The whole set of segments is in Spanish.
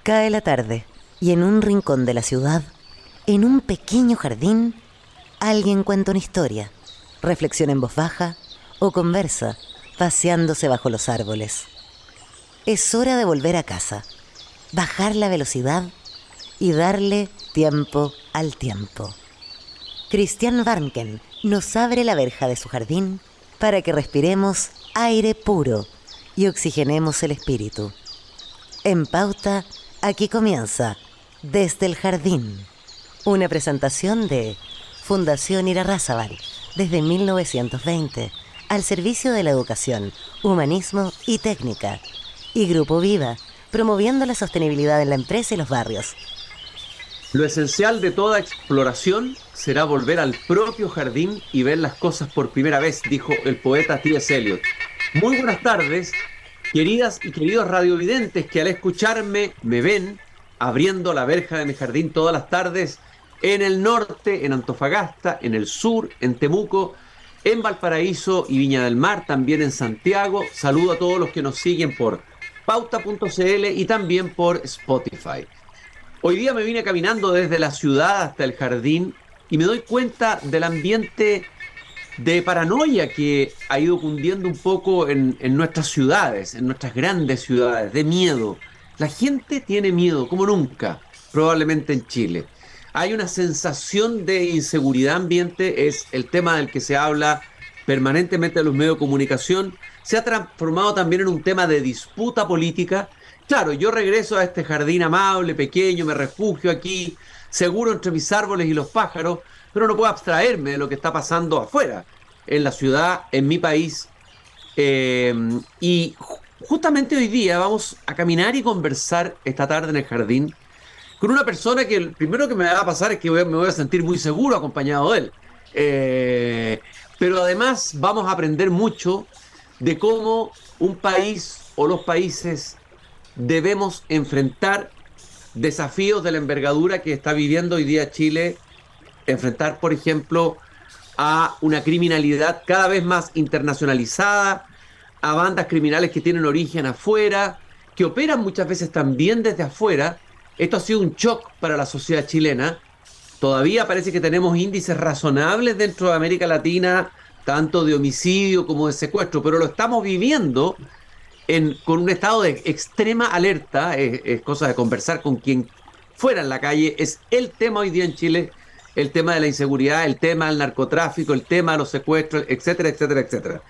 Cae la tarde y en un rincón de la ciudad, en un pequeño jardín, alguien cuenta una historia, reflexiona en voz baja o conversa, paseándose bajo los árboles. Es hora de volver a casa, bajar la velocidad y darle tiempo al tiempo. Christian Warnken nos abre la verja de su jardín para que respiremos aire puro y oxigenemos el espíritu. En Pauta, aquí comienza Desde el Jardín, una presentación de Fundación Irarrázaval, desde 1920, al servicio de la educación, humanismo y técnica, y Grupo Viva, promoviendo la sostenibilidad en la empresa y los barrios. Lo esencial de toda exploración será volver al propio jardín y ver las cosas por primera vez, dijo el poeta T.S. Eliot. Muy buenas tardes, queridas y queridos radiovidentes que al escucharme me ven abriendo la verja de mi jardín todas las tardes en el norte, en Antofagasta, en el sur, en Temuco, en Valparaíso y Viña del Mar, también en Santiago. Saludo a todos los que nos siguen por pauta.cl y también por Spotify. Hoy día me vine caminando desde la ciudad hasta el jardín y me doy cuenta del ambiente de paranoia que ha ido cundiendo un poco en nuestras ciudades, en nuestras grandes ciudades, de miedo. La gente tiene miedo como nunca, probablemente en Chile. Hay una sensación de inseguridad ambiente, es el tema del que se habla permanentemente en los medios de comunicación. Se ha transformado también en un tema de disputa política. Claro, yo regreso a este jardín amable, pequeño, me refugio aquí, seguro entre mis árboles y los pájaros, pero no puedo abstraerme de lo que está pasando afuera, en la ciudad, en mi país. Justamente hoy día vamos a caminar y conversar esta tarde en el jardín con una persona que el primero que me va a pasar es que me voy a sentir muy seguro acompañado de él. Pero además vamos a aprender mucho de cómo un país o los países debemos enfrentar desafíos de la envergadura que está viviendo hoy día Chile, enfrentar, por ejemplo, a una criminalidad cada vez más internacionalizada, a bandas criminales que tienen origen afuera, que operan muchas veces también desde afuera. Esto ha sido un shock para la sociedad chilena. Todavía parece que tenemos índices razonables dentro de América Latina, tanto de homicidio como de secuestro, pero lo estamos viviendo con un estado de extrema alerta. Es cosa de conversar con quien fuera en la calle. Es el tema hoy día en Chile, el tema de la inseguridad, el tema del narcotráfico, el tema de los secuestros, etcétera, etcétera, etcétera.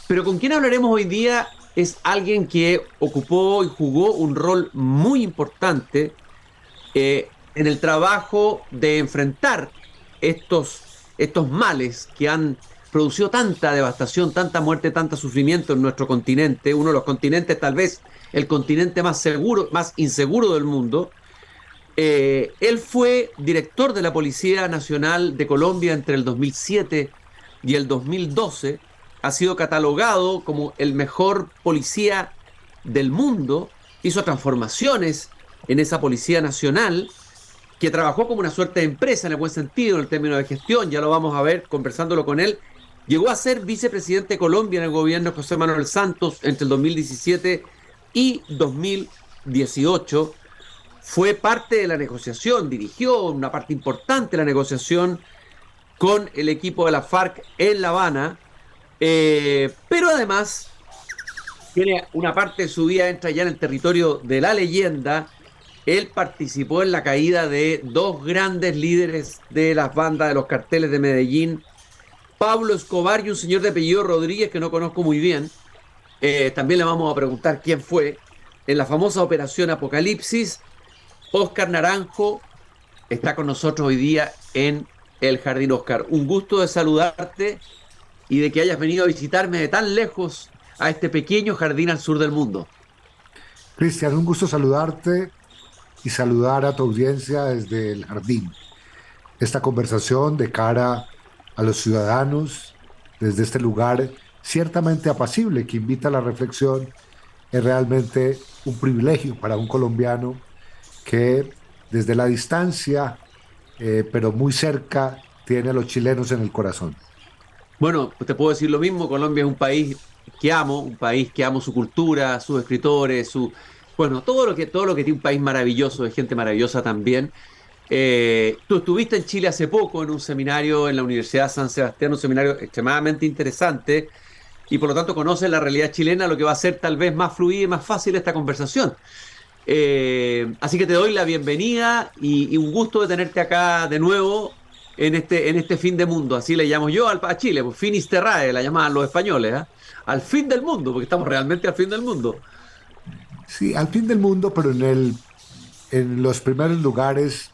Pero con quien hablaremos hoy día es alguien que ocupó y jugó un rol muy importante en el trabajo de enfrentar estos males que han producido tanta devastación, tanta muerte, tanto sufrimiento en nuestro continente, uno de los continentes, tal vez el continente más seguro, más inseguro del mundo. Él fue director de la Policía Nacional de Colombia entre el 2007 y el 2012. Ha sido catalogado como el mejor policía del mundo. Hizo transformaciones en esa Policía Nacional, que trabajó como una suerte de empresa en el buen sentido, en el término de gestión. Ya lo vamos a ver conversándolo con él. Llegó a ser vicepresidente de Colombia en el gobierno de José Manuel Santos entre el 2017 y 2018. Fue parte de la negociación, dirigió una parte importante de la negociación con el equipo de la FARC en La Habana, pero además tiene una parte de su vida, entra ya en el territorio de la leyenda. Él participó en la caída de dos grandes líderes de las bandas de los carteles de Medellín, Pablo Escobar y un señor de apellido Rodríguez que no conozco muy bien. También le vamos a preguntar quién fue. En la famosa Operación Apocalipsis, Óscar Naranjo está con nosotros hoy día en el Jardín. Óscar, un gusto de saludarte y de que hayas venido a visitarme de tan lejos a este pequeño jardín al sur del mundo. Cristian, un gusto saludarte y saludar a tu audiencia desde el jardín. Esta conversación de cara a los ciudadanos desde este lugar ciertamente apacible que invita a la reflexión es realmente un privilegio para un colombiano que desde la distancia, pero muy cerca, tiene a los chilenos en el corazón. Bueno, te puedo decir lo mismo. Colombia es un país que amo su cultura, sus escritores, Bueno, todo lo que tiene un país maravilloso, de gente maravillosa también. Tú estuviste en Chile hace poco en un seminario en la Universidad San Sebastián, un seminario extremadamente interesante, y por lo tanto conoces la realidad chilena, lo que va a hacer tal vez más fluida y más fácil esta conversación. Así que te doy la bienvenida y un gusto de tenerte acá de nuevo en este fin de mundo. Así le llamo yo a Chile, pues finis terrae, la llamaban los españoles, ¿eh? Al fin del mundo, porque estamos realmente al fin del mundo. Sí, al fin del mundo, pero en los primeros lugares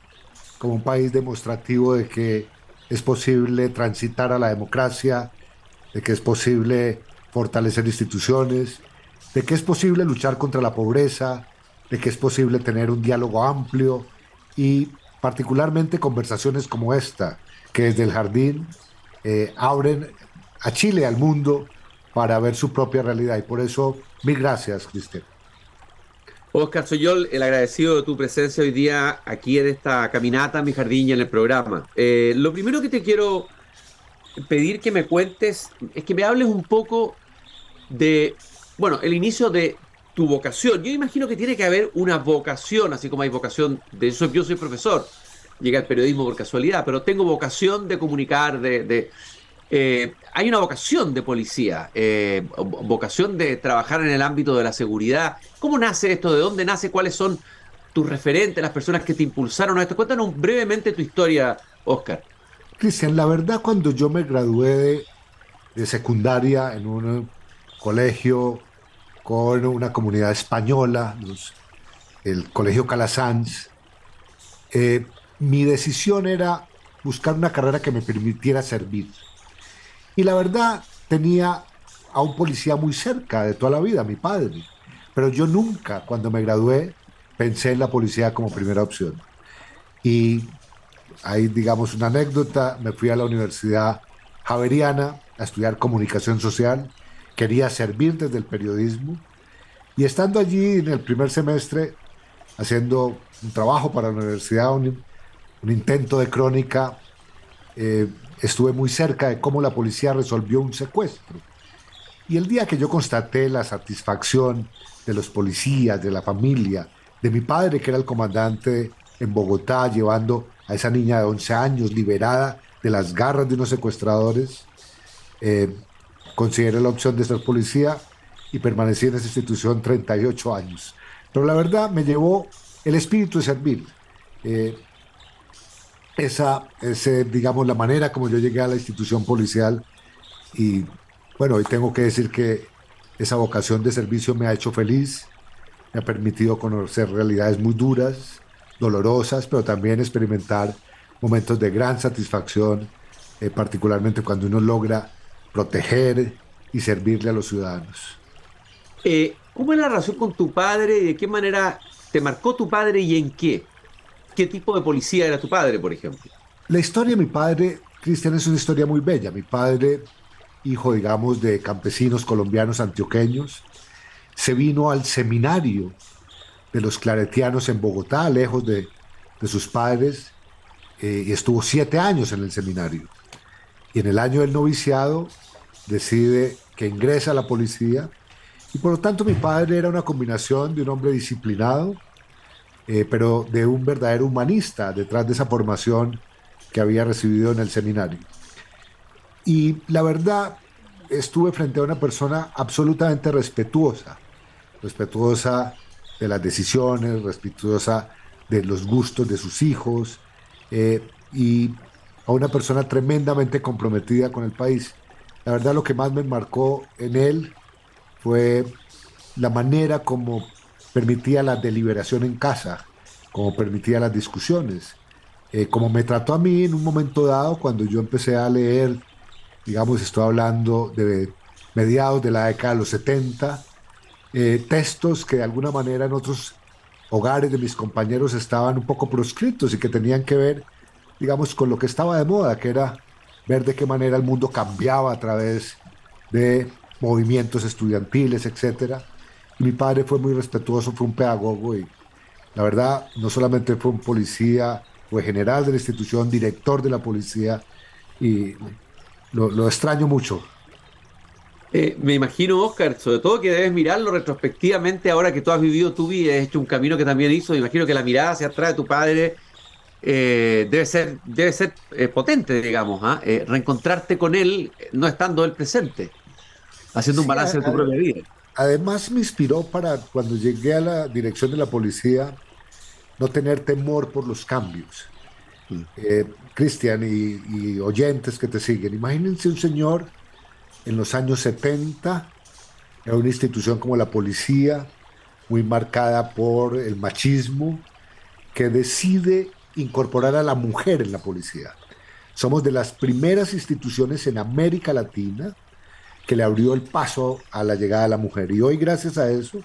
como un país demostrativo de que es posible transitar a la democracia, de que es posible fortalecer instituciones, de que es posible luchar contra la pobreza, de que es posible tener un diálogo amplio y particularmente conversaciones como esta, que desde el jardín abren a Chile, al mundo, para ver su propia realidad. Y por eso, mil gracias, Cristian. Oscar, soy yo el agradecido de tu presencia hoy día aquí en esta caminata, en mi jardín y en el programa. Lo primero que te quiero pedir que me cuentes es que me hables un poco de, bueno, el inicio de tu vocación. Yo imagino que tiene que haber una vocación, así como hay vocación de eso. Yo soy profesor, llegué al periodismo por casualidad, pero tengo vocación de comunicar, hay una vocación de policía, vocación de trabajar en el ámbito de la seguridad. ¿Cómo nace esto? ¿De dónde nace? ¿Cuáles son tus referentes, las personas que te impulsaron a esto? Cuéntanos brevemente tu historia, Oscar. Cristian, la verdad, cuando yo me gradué de secundaria en un colegio con una comunidad española, el Colegio Calasanz, eh, mi decisión era buscar una carrera que me permitiera servir. Y la verdad, tenía a un policía muy cerca de toda la vida, mi padre. Pero yo nunca, cuando me gradué, pensé en la policía como primera opción. Y ahí, digamos, una anécdota, me fui a la Universidad Javeriana a estudiar comunicación social, quería servir desde el periodismo y estando allí en el primer semestre, haciendo un trabajo para la universidad, un intento de crónica, eh, estuve muy cerca de cómo la policía resolvió un secuestro. Y el día que yo constaté la satisfacción de los policías, de la familia, de mi padre, que era el comandante en Bogotá, llevando a esa niña de 11 años liberada de las garras de unos secuestradores, eh, consideré la opción de ser policía y permanecí en esa institución 38 años. Pero la verdad me llevó el espíritu de servir. Eh, digamos, la manera como yo llegué a la institución policial y bueno, hoy tengo que decir que esa vocación de servicio me ha hecho feliz, me ha permitido conocer realidades muy duras, dolorosas, pero también experimentar momentos de gran satisfacción, particularmente cuando uno logra proteger y servirle a los ciudadanos. ¿Cómo es la relación con tu padre y de qué manera te marcó tu padre y en qué? ¿Qué tipo de policía era tu padre, por ejemplo? La historia de mi padre, Cristian, es una historia muy bella. Mi padre, hijo, digamos, de campesinos colombianos antioqueños, se vino al seminario de los claretianos en Bogotá, lejos de sus padres, y estuvo 7 años en el seminario. Y en el año del noviciado decide que ingresa a la policía, y por lo tanto mi padre era una combinación de un hombre disciplinado, pero de un verdadero humanista detrás de esa formación que había recibido en el seminario. Y la verdad, estuve frente a una persona absolutamente respetuosa, respetuosa de las decisiones, respetuosa de los gustos de sus hijos, y a una persona tremendamente comprometida con el país. La verdad, lo que más me marcó en él fue la manera como permitía la deliberación en casa, como permitía las discusiones, como me trató a mí en un momento dado cuando yo empecé a leer, digamos, estoy hablando de mediados de la década de los 70, textos que de alguna manera en otros hogares de mis compañeros estaban un poco proscritos y que tenían que ver, digamos, con lo que estaba de moda, que era ver de qué manera el mundo cambiaba a través de movimientos estudiantiles, etcétera. Y mi padre fue muy respetuoso, fue un pedagogo y la verdad no solamente fue un policía, fue general de la institución, director de la policía y lo extraño mucho. Me imagino, Oscar, sobre todo que debes mirarlo retrospectivamente ahora que tú has vivido tu vida, has hecho un camino que también hizo. Me imagino que la mirada hacia atrás de tu padre debe ser potente, digamos, ¿ah? Reencontrarte con él no estando él presente, haciendo un Sí, balance de tu propia vida. además me inspiró para cuando llegué a la dirección de la policía no tener temor por los cambios. Mm. Cristian y oyentes que te siguen, imagínense un señor en los años 70 en una institución como la policía, muy marcada por el machismo, que decide incorporar a la mujer en la policía. Somos de las primeras instituciones en América Latina que le abrió el paso a la llegada de la mujer. Y hoy, gracias a eso,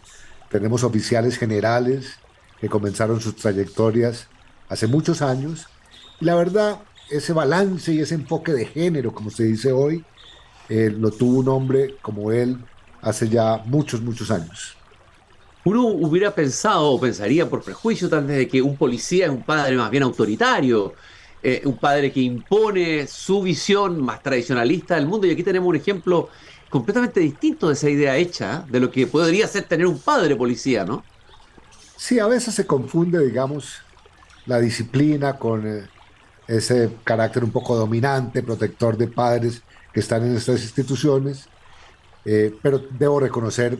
tenemos oficiales generales que comenzaron sus trayectorias hace muchos años. Y la verdad, ese balance y ese enfoque de género, como se dice hoy, lo tuvo un hombre como él hace ya muchos, muchos años. Uno hubiera pensado o pensaría por prejuicio tal vez de que un policía es un padre más bien autoritario, un padre que impone su visión más tradicionalista del mundo. Y aquí tenemos un ejemplo completamente distinto de esa idea hecha, de lo que podría ser tener un padre policía, ¿no? Sí, a veces se confunde, digamos, la disciplina con ese carácter un poco dominante, protector de padres que están en estas instituciones, pero debo reconocer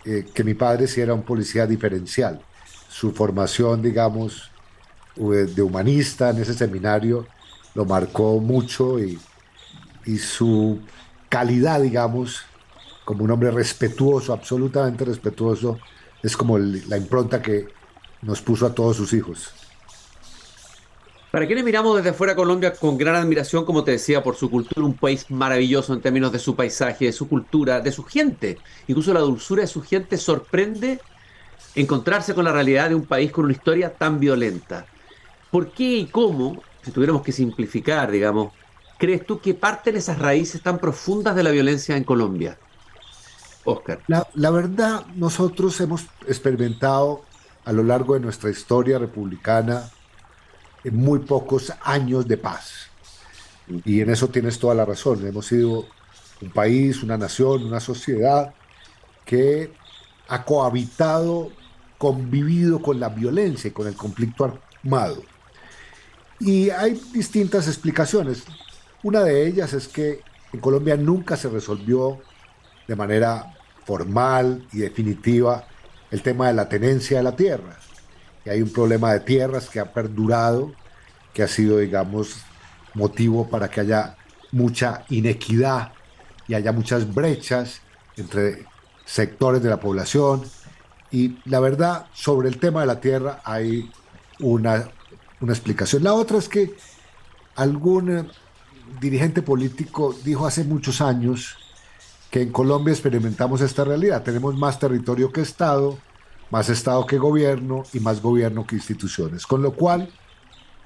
que mi padre sí era un policía diferencial. Su formación, digamos, de humanista en ese seminario lo marcó mucho y su calidad, digamos, como un hombre respetuoso, absolutamente respetuoso, es como la impronta que nos puso a todos sus hijos. ¿Para quienes miramos desde fuera a Colombia con gran admiración, como te decía, por su cultura, un país maravilloso en términos de su paisaje, de su cultura, de su gente? Incluso la dulzura de su gente sorprende encontrarse con la realidad de un país con una historia tan violenta. ¿Por qué y cómo, si tuviéramos que simplificar, digamos, crees tú que parten esas raíces tan profundas de la violencia en Colombia, Oscar? La verdad, nosotros hemos experimentado a lo largo de nuestra historia republicana muy pocos años de paz. Y en eso tienes toda la razón. Hemos sido un país, una nación, una sociedad que ha cohabitado, convivido con la violencia y con el conflicto armado. Y hay distintas explicaciones. Una de ellas es que en Colombia nunca se resolvió de manera formal y definitiva el tema de la tenencia de la tierra. Y hay un problema de tierras que ha perdurado, que ha sido, digamos, motivo para que haya mucha inequidad y haya muchas brechas entre sectores de la población. Y la verdad, sobre el tema de la tierra hay una, una explicación. La otra es que algún dirigente político dijo hace muchos años que en Colombia experimentamos esta realidad. Tenemos más territorio que Estado, más Estado que gobierno y más gobierno que instituciones. Con lo cual,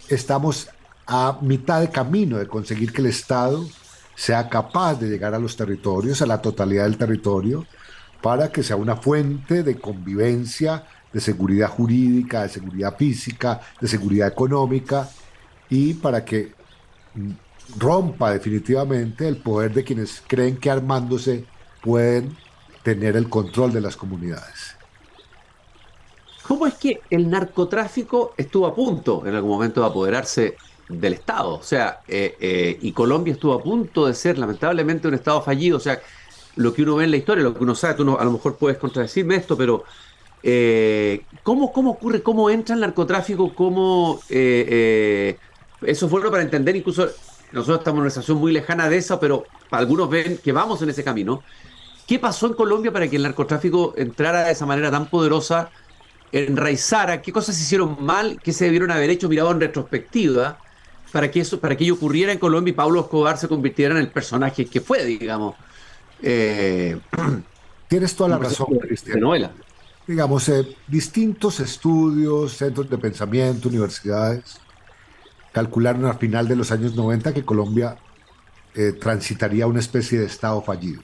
estamos a mitad de camino de conseguir que el Estado sea capaz de llegar a los territorios, a la totalidad del territorio, para que sea una fuente de convivencia, de seguridad jurídica, de seguridad física, de seguridad económica, y para que rompa definitivamente el poder de quienes creen que armándose pueden tener el control de las comunidades. ¿Cómo es que el narcotráfico estuvo a punto en algún momento de apoderarse del Estado? O sea, y Colombia estuvo a punto de ser lamentablemente un Estado fallido. O sea, lo que uno ve en la historia, lo que uno sabe, tú a lo mejor puedes contradecirme esto, pero ¿cómo ocurre? ¿Cómo entra el narcotráfico? Eso fue bueno para entender, incluso nosotros estamos en una situación muy lejana de eso, pero algunos ven que vamos en ese camino. ¿Qué pasó en Colombia para que el narcotráfico entrara de esa manera tan poderosa, enraizara? ¿Qué cosas se hicieron mal? ¿Qué se debieron haber hecho mirado en retrospectiva para que ello ocurriera en Colombia y Pablo Escobar se convirtiera en el personaje que fue, digamos, eh, Tienes toda la un razón, personaje de Cristian. novela? Digamos, distintos estudios, centros de pensamiento, universidades, calcularon al final de los años 90 que Colombia transitaría una especie de estado fallido.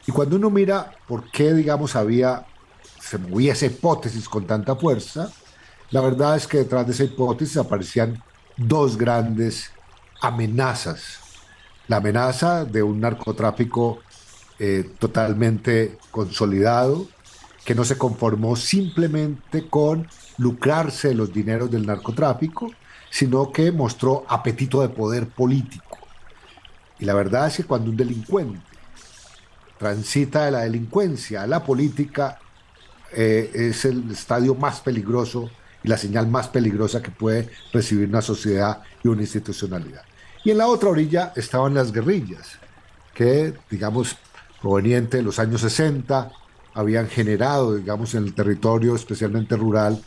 Y cuando uno mira por qué, digamos, se movía esa hipótesis con tanta fuerza, la verdad es que detrás de esa hipótesis aparecían dos grandes amenazas. La amenaza de un narcotráfico totalmente consolidado, que no se conformó simplemente con lucrarse de los dineros del narcotráfico, sino que mostró apetito de poder político. Y la verdad es que cuando un delincuente transita de la delincuencia a la política, es el estadio más peligroso y la señal más peligrosa que puede recibir una sociedad y una institucionalidad. Y en la otra orilla estaban las guerrillas, que, digamos, proveniente de los años 60, habían generado, digamos, en el territorio, especialmente rural,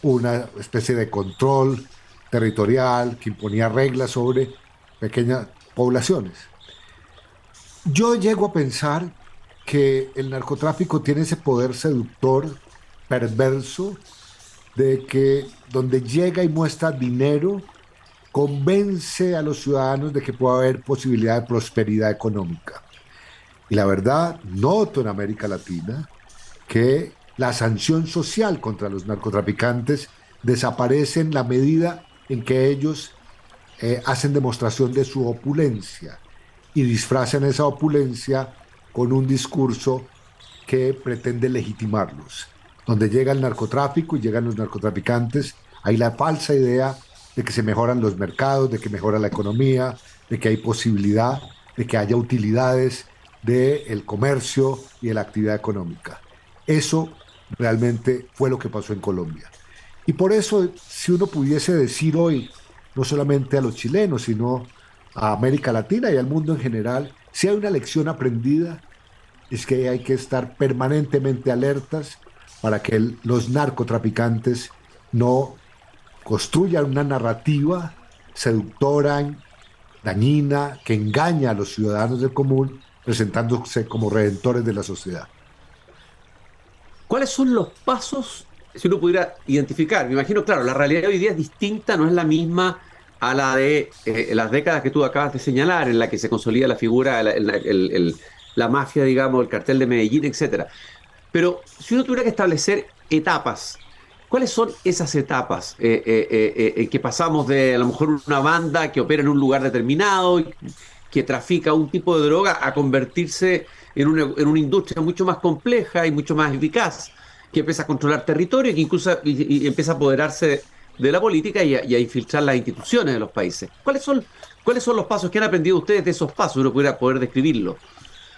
una especie de control territorial que imponía reglas sobre pequeñas poblaciones. Yo llego a pensar que el narcotráfico tiene ese poder seductor, perverso, de que donde llega y muestra dinero, convence a los ciudadanos de que puede haber posibilidad de prosperidad económica. Y la verdad, noto en América Latina que la sanción social contra los narcotraficantes desaparece en la medida en que ellos hacen demostración de su opulencia y disfrazan esa opulencia con un discurso que pretende legitimarlos. Donde llega el narcotráfico y llegan los narcotraficantes, hay la falsa idea de que se mejoran los mercados, de que mejora la economía, de que hay posibilidad, de que haya utilidades del comercio y de la actividad económica. Eso realmente fue lo que pasó en Colombia. Y por eso, si uno pudiese decir hoy, no solamente a los chilenos, sino a América Latina y al mundo en general, si hay una lección aprendida, es que hay que estar permanentemente alertas para que los narcotraficantes no construyan una narrativa seductora, dañina, que engaña a los ciudadanos del común, presentándose como redentores de la sociedad. ¿Cuáles son los pasos, si uno pudiera identificar? Me imagino, claro, la realidad de hoy día es distinta, no es la misma a la de las décadas que tú acabas de señalar, en la que se consolida la figura, la mafia, digamos, el cartel de Medellín, etcétera. Pero si uno tuviera que establecer etapas, ¿cuáles son esas etapas que pasamos de a lo mejor una banda que opera en un lugar determinado, que trafica un tipo de droga, a convertirse en una industria mucho más compleja y mucho más eficaz, que empieza a controlar territorio y que incluso y empieza a apoderarse de la política y a infiltrar las instituciones de los países? ¿Cuáles son los pasos que han aprendido ustedes de esos pasos? Uno pudiera poder describirlo.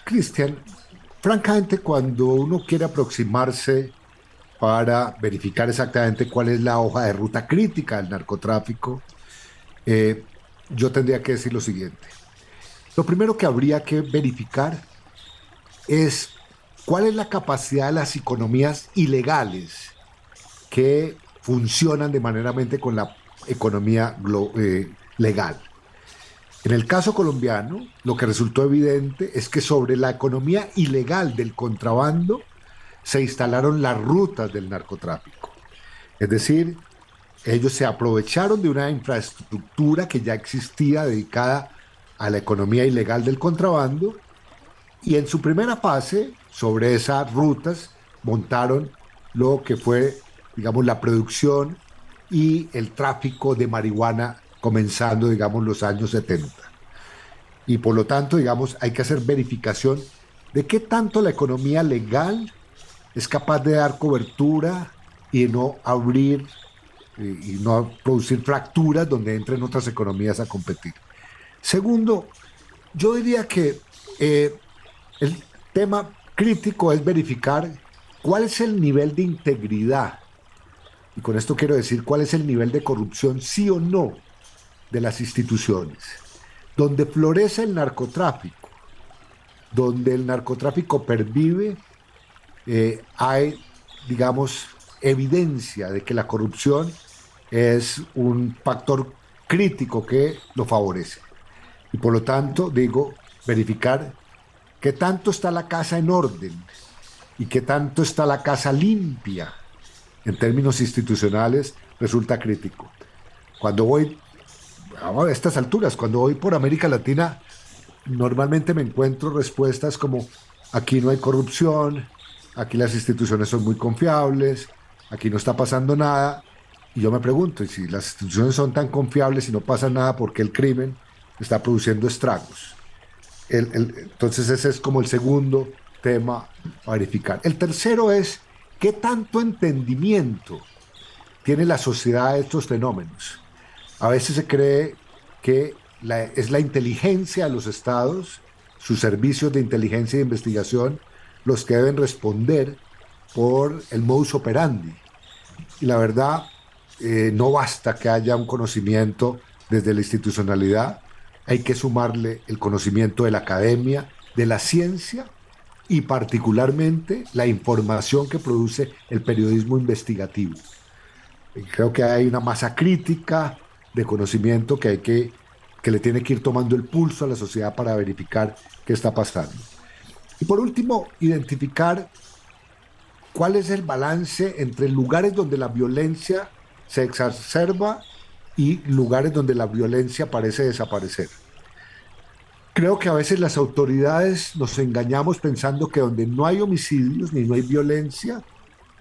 Cristian, francamente, cuando uno quiere aproximarse para verificar exactamente cuál es la hoja de ruta crítica del narcotráfico, yo tendría que decir lo siguiente. Lo primero que habría que verificar es cuál es la capacidad de las economías ilegales que funcionan de manera con la economía legal. En el caso colombiano, lo que resultó evidente es que sobre la economía ilegal del contrabando se instalaron las rutas del narcotráfico. Es decir, ellos se aprovecharon de una infraestructura que ya existía dedicada a la economía ilegal del contrabando y en su primera fase, sobre esas rutas, montaron lo que fue, digamos, la producción y el tráfico de marihuana comenzando, digamos, los años 70. Y por lo tanto, digamos, hay que hacer verificación de qué tanto la economía legal es capaz de dar cobertura y no abrir y no producir fracturas donde entren otras economías a competir. Segundo, yo diría que el tema crítico es verificar cuál es el nivel de integridad, y con esto quiero decir cuál es el nivel de corrupción, sí o no, de las instituciones. Donde florece el narcotráfico, donde el narcotráfico pervive, hay, digamos, evidencia de que la corrupción es un factor crítico que lo favorece. Y por lo tanto, digo, verificar qué tanto está la casa en orden y qué tanto está la casa limpia en términos institucionales resulta crítico. Cuando voy a estas alturas, cuando voy por América Latina, normalmente me encuentro respuestas como: aquí no hay corrupción, aquí las instituciones son muy confiables, aquí no está pasando nada. Y yo me pregunto, y si las instituciones son tan confiables y no pasa nada, ¿por qué el crimen está produciendo estragos? Entonces ese es como el segundo tema a verificar. El tercero es qué tanto entendimiento tiene la sociedad de estos fenómenos. A veces se cree que es la inteligencia de los estados, sus servicios de inteligencia e investigación, los que deben responder por el modus operandi. Y la verdad, no basta que haya un conocimiento desde la institucionalidad, hay que sumarle el conocimiento de la academia, de la ciencia y particularmente la información que produce el periodismo investigativo. Y creo que hay una masa crítica de conocimiento que le tiene que ir tomando el pulso a la sociedad para verificar qué está pasando. Y por último, identificar cuál es el balance entre lugares donde la violencia se exacerba y lugares donde la violencia parece desaparecer. Creo que a veces las autoridades nos engañamos pensando que donde no hay homicidios ni no hay violencia,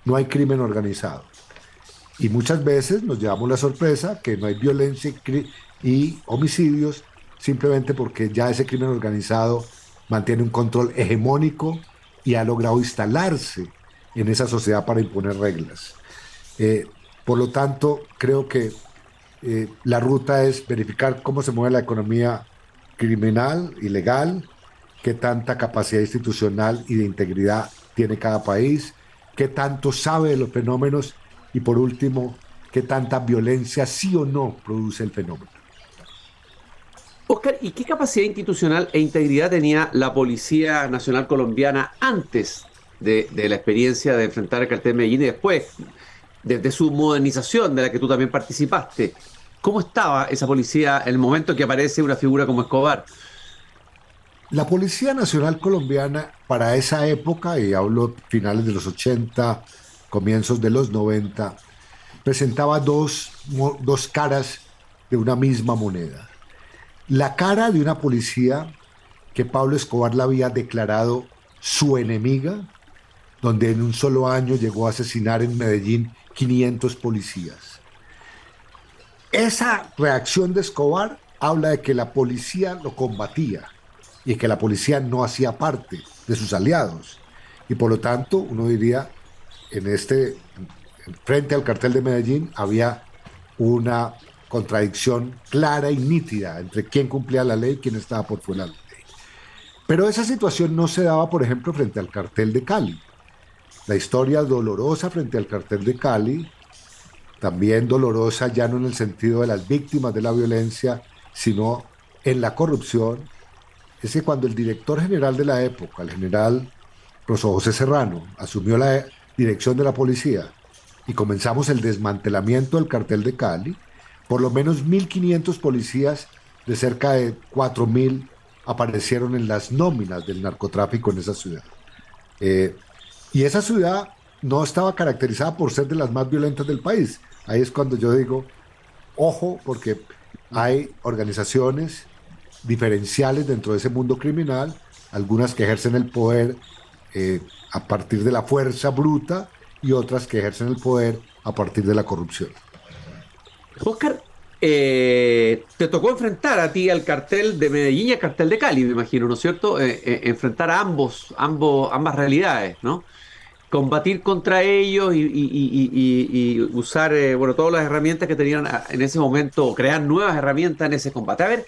no hay crimen organizado. Y muchas veces nos llevamos la sorpresa que no hay violencia y homicidios simplemente porque ya ese crimen organizado mantiene un control hegemónico y ha logrado instalarse en esa sociedad para imponer reglas. Por lo tanto, creo que la ruta es verificar cómo se mueve la economía criminal y legal, qué tanta capacidad institucional y de integridad tiene cada país, qué tanto sabe de los fenómenos y por último, qué tanta violencia sí o no produce el fenómeno. Oscar, ¿y qué capacidad institucional e integridad tenía la Policía Nacional Colombiana antes de la experiencia de enfrentar el cartel de Medellín y después, desde su modernización de la que tú también participaste? ¿Cómo estaba esa policía en el momento que aparece una figura como Escobar? La Policía Nacional Colombiana para esa época, y hablo finales de los 80, comienzos de los 90, presentaba dos caras de una misma moneda. La cara de una policía que Pablo Escobar la había declarado su enemiga, donde en un solo año llegó a asesinar en Medellín 500 policías. Esa reacción de Escobar habla de que la policía lo combatía y que la policía no hacía parte de sus aliados. Y por lo tanto, uno diría, frente al cartel de Medellín había una contradicción clara y nítida entre quién cumplía la ley y quién estaba por fuera de la ley. Pero esa situación no se daba, por ejemplo, frente al cartel de Cali. La historia dolorosa frente al cartel de Cali, también dolorosa ya no en el sentido de las víctimas de la violencia, sino en la corrupción, es que cuando el director general de la época, el general Rosso José Serrano, asumió la dirección de la policía y comenzamos el desmantelamiento del cartel de Cali, por lo menos 1.500 policías de cerca de 4.000 aparecieron en las nóminas del narcotráfico en esa ciudad. Y esa ciudad no estaba caracterizada por ser de las más violentas del país. Ahí es cuando yo digo, ojo, porque hay organizaciones diferenciales dentro de ese mundo criminal, algunas que ejercen el poder a partir de la fuerza bruta y otras que ejercen el poder a partir de la corrupción. Oscar, te tocó enfrentar a ti al cartel de Medellín y al cartel de Cali, me imagino, ¿no es cierto? Enfrentar a ambas realidades, ¿no? Combatir contra ellos y usar, bueno, todas las herramientas que tenían en ese momento, crear nuevas herramientas en ese combate. A ver,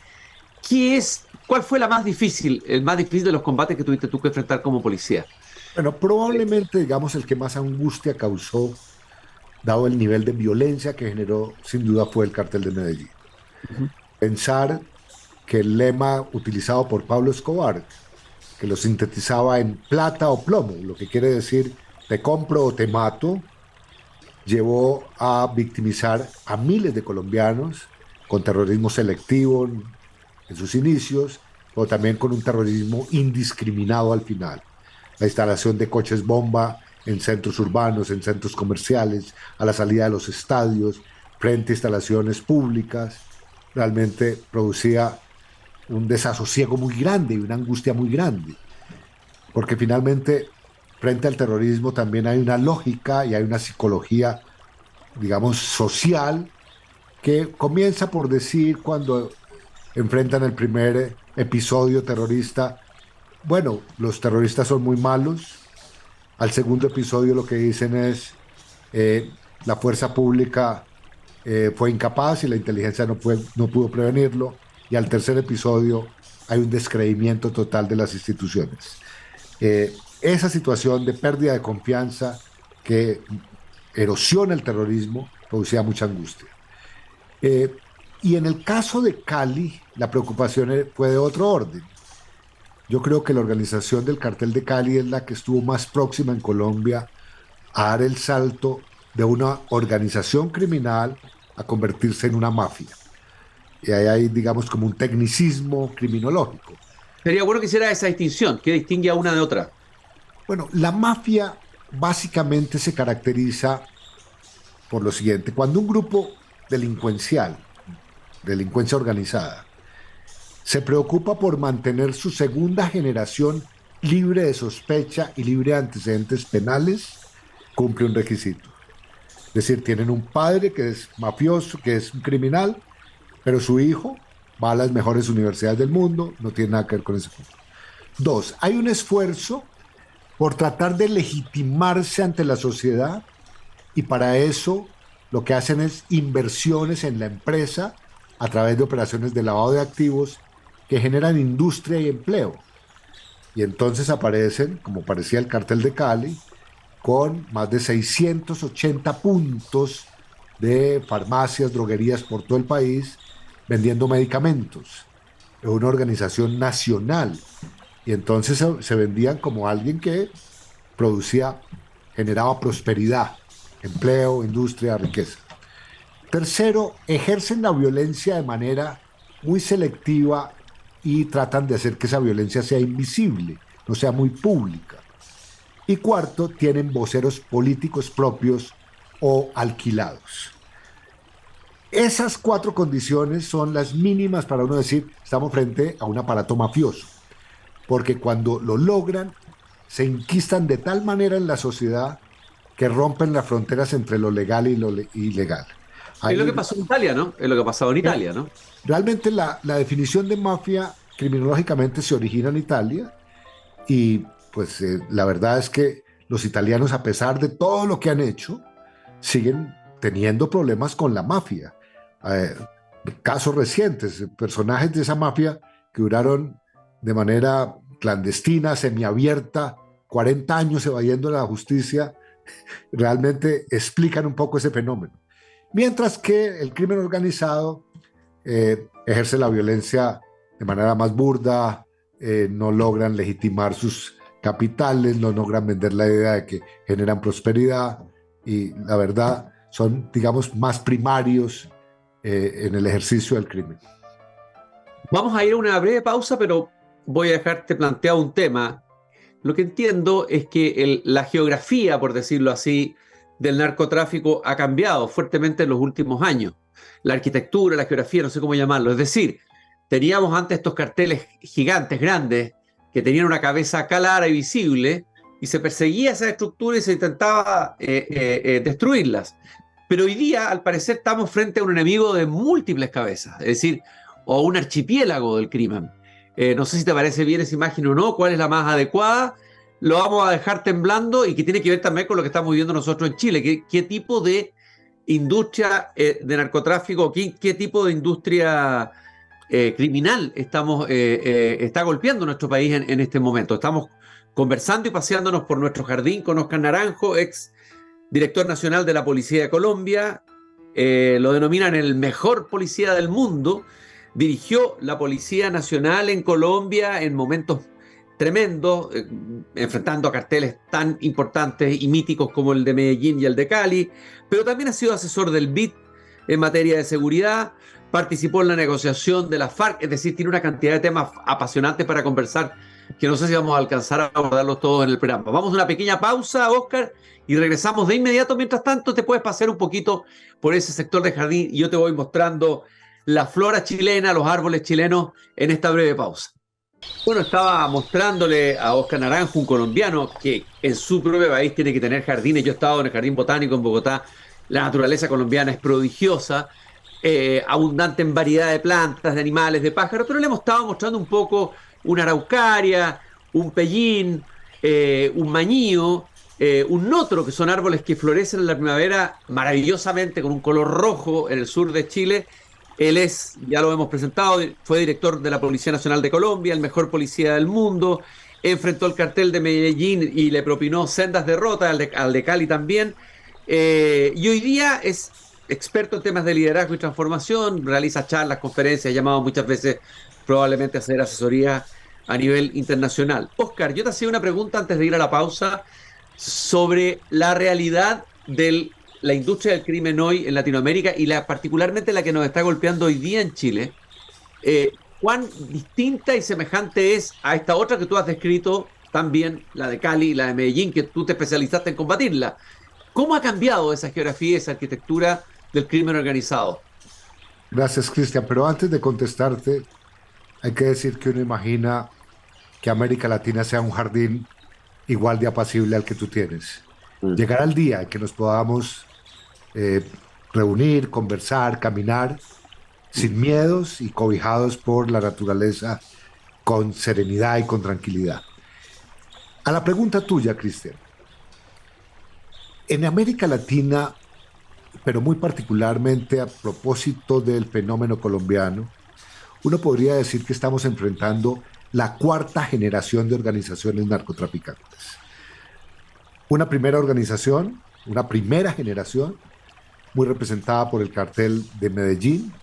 ¿cuál fue el más difícil de los combates que tuviste tú que enfrentar como policía? Bueno, probablemente, digamos, el que más angustia causó, dado el nivel de violencia que generó, sin duda fue el cartel de Medellín. Uh-huh. Pensar que el lema utilizado por Pablo Escobar, que lo sintetizaba en plata o plomo, lo que quiere decir te compro o te mato, llevó a victimizar a miles de colombianos con terrorismo selectivo en sus inicios, pero también con un terrorismo indiscriminado al final. La instalación de coches bomba en centros urbanos, en centros comerciales, a la salida de los estadios, frente a instalaciones públicas, realmente producía un desasosiego muy grande y una angustia muy grande. Porque finalmente, frente al terrorismo también hay una lógica y hay una psicología, digamos, social, que comienza por decir cuando enfrentan el primer episodio terrorista. Bueno, los terroristas son muy malos. Al segundo episodio lo que dicen es eh, la fuerza pública fue incapaz y la inteligencia no pudo prevenirlo. Y al tercer episodio hay un descreimiento total de las instituciones. Esa situación de pérdida de confianza que erosiona el terrorismo producía mucha angustia. Eh, y en el caso de Cali, la preocupación fue de otro orden. Yo creo que la organización del cartel de Cali es la que estuvo más próxima en Colombia a dar el salto de una organización criminal a convertirse en una mafia. Y ahí hay, digamos, como un tecnicismo criminológico. Sería bueno que hiciera esa distinción, que distingue a una de otra. Bueno, la mafia básicamente se caracteriza por lo siguiente. Cuando un grupo delincuencial, delincuencia organizada, se preocupa por mantener su segunda generación libre de sospecha y libre de antecedentes penales, cumple un requisito. Es decir, tienen un padre que es mafioso, que es un criminal, pero su hijo va a las mejores universidades del mundo, no tiene nada que ver con ese punto. Dos, hay un esfuerzo por tratar de legitimarse ante la sociedad y para eso lo que hacen es inversiones en la empresa a través de operaciones de lavado de activos que generan industria y empleo. Y entonces aparecen, como parecía el cartel de Cali, con más de 680 puntos de farmacias, droguerías por todo el país, vendiendo medicamentos. Es una organización nacional. Y entonces se vendían como alguien que producía, generaba prosperidad, empleo, industria, riqueza. Tercero, ejercen la violencia de manera muy selectiva y tratan de hacer que esa violencia sea invisible, no sea muy pública. Y cuarto, tienen voceros políticos propios o alquilados. Esas cuatro condiciones son las mínimas para uno decir estamos frente a un aparato mafioso, porque cuando lo logran se inquistan de tal manera en la sociedad que rompen las fronteras entre lo legal y lo ilegal. Ahí, Es lo que pasó en Italia, ¿no? Es lo que ha pasado en Italia, ¿no? realmente la definición de mafia criminológicamente se origina en Italia y pues la verdad es que los italianos, a pesar de todo lo que han hecho, siguen teniendo problemas con la mafia. Eh, Casos recientes, personajes de esa mafia que duraron de manera clandestina, semiabierta, 40 años evadiendo la justicia, realmente explican un poco ese fenómeno. Mientras que el crimen organizado ejerce la violencia de manera más burda, no logran legitimar sus capitales, no logran vender la idea de que generan prosperidad y la verdad son, digamos, más primarios en el ejercicio del crimen. Vamos a ir a una breve pausa, pero voy a dejarte planteado un tema. Lo que entiendo es que la geografía, por decirlo así, del narcotráfico ha cambiado fuertemente en los últimos años. La arquitectura, la geografía, no sé cómo llamarlo. Es decir, teníamos antes estos carteles gigantes, grandes, que tenían una cabeza clara y visible, y se perseguía esa estructura y se intentaba destruirlas. Pero hoy día, al parecer, estamos frente a un enemigo de múltiples cabezas, es decir, o un archipiélago del crimen. No sé si te parece bien esa imagen o no, cuál es la más adecuada. Lo vamos a dejar temblando y que tiene que ver también con lo que estamos viviendo nosotros en Chile. ¿Qué tipo de industria de narcotráfico, qué tipo de industria criminal está golpeando nuestro país en este momento? Estamos conversando y paseándonos por nuestro jardín con Óscar Naranjo, ex director nacional de la Policía de Colombia. Lo denominan el mejor policía del mundo. Dirigió la Policía Nacional en Colombia en momentos tremendos, enfrentando a carteles tan importantes y míticos como el de Medellín y el de Cali, pero también ha sido asesor del BID en materia de seguridad, participó en la negociación de la FARC, es decir, tiene una cantidad de temas apasionantes para conversar que no sé si vamos a alcanzar a abordarlos todos en el programa. Vamos a una pequeña pausa, Óscar, y regresamos de inmediato. Mientras tanto, te puedes pasear un poquito por ese sector de jardín y yo te voy mostrando la flora chilena, los árboles chilenos en esta breve pausa. Bueno, estaba mostrándole a Óscar Naranjo, un colombiano que en su propio país tiene que tener jardines. Yo he estado en el Jardín Botánico en Bogotá. La naturaleza colombiana es prodigiosa. abundante en variedad de plantas, de animales, de pájaros, pero le hemos estado mostrando un poco una araucaria, un pellín, un mañío, un notro, que son árboles que florecen en la primavera maravillosamente con un color rojo en el sur de Chile. Él es, ya lo hemos presentado, fue director de la Policía Nacional de Colombia, el mejor policía del mundo, enfrentó el cartel de Medellín y le propinó sendas derrotas, al de Cali también. Y hoy día es experto en temas de liderazgo y transformación, realiza charlas, conferencias, llamado muchas veces probablemente a hacer asesoría a nivel internacional. Oscar, yo te hacía una pregunta antes de ir a la pausa sobre la realidad de la industria del crimen hoy en Latinoamérica y particularmente la que nos está golpeando hoy día en Chile. ¿Cuán distinta y semejante es a esta otra que tú has descrito, también la de Cali y la de Medellín, que tú te especializaste en combatirla? ¿Cómo ha cambiado esa geografía, esa arquitectura del crimen organizado? Gracias, Cristian. Pero antes de contestarte, hay que decir que uno imagina que América Latina sea un jardín igual de apacible al que tú tienes. Mm. Llegar al día en que nos podamos eh, reunir, conversar, caminar sin miedos y cobijados por la naturaleza con serenidad y con tranquilidad. A la pregunta tuya, Cristian, en América Latina, pero muy particularmente a propósito del fenómeno colombiano, uno podría decir que estamos enfrentando la cuarta generación de organizaciones narcotraficantes. Una primera organización, una primera generación, muy representada por el cartel de Medellín,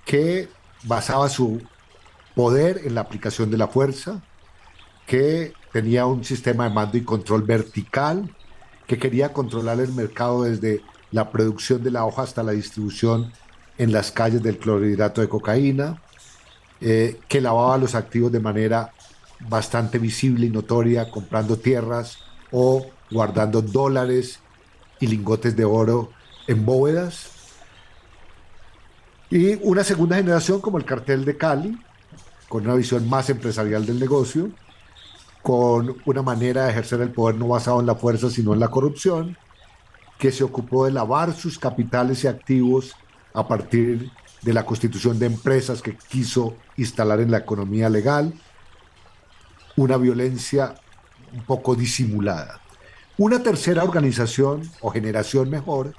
que basaba su poder en la aplicación de la fuerza, que tenía un sistema de mando y control vertical, que quería controlar el mercado desde la producción de la hoja hasta la distribución en las calles del clorhidrato de cocaína, que lavaba los activos de manera bastante visible y notoria, comprando tierras o guardando dólares y lingotes de oro en bóvedas. Y una segunda generación como el cartel de Cali, con una visión más empresarial del negocio, con una manera de ejercer el poder no basado en la fuerza, sino en la corrupción, que se ocupó de lavar sus capitales y activos a partir de la constitución de empresas que quiso instalar en la economía legal, una violencia un poco disimulada. Una tercera organización, o generación mejor,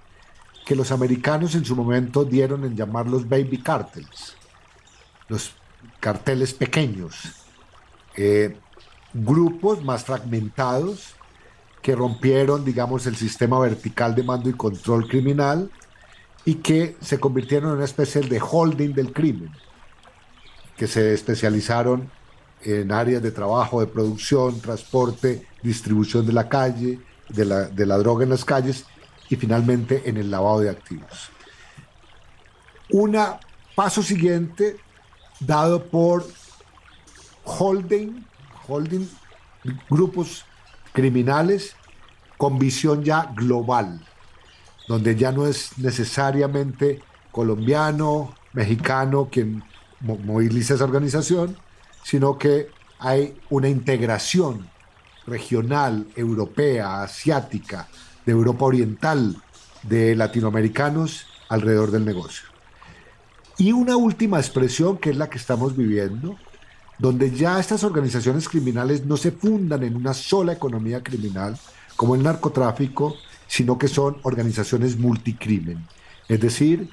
que los americanos en su momento dieron en llamar los baby cartels, los carteles pequeños, grupos más fragmentados que rompieron, digamos, el sistema vertical de mando y control criminal y que se convirtieron en una especie de holding del crimen, que se especializaron en áreas de trabajo, de producción, transporte, distribución de la calle, de la droga en las calles y finalmente en el lavado de activos. Un paso siguiente dado por holding grupos criminales con visión ya global, donde ya no es necesariamente colombiano, mexicano quien moviliza esa organización, sino que hay una integración regional, europea, asiática, de Europa Oriental, de latinoamericanos alrededor del negocio. Y una última expresión que es la que estamos viviendo, donde ya estas organizaciones criminales no se fundan en una sola economía criminal, como el narcotráfico, sino que son organizaciones multicrimen. Es decir,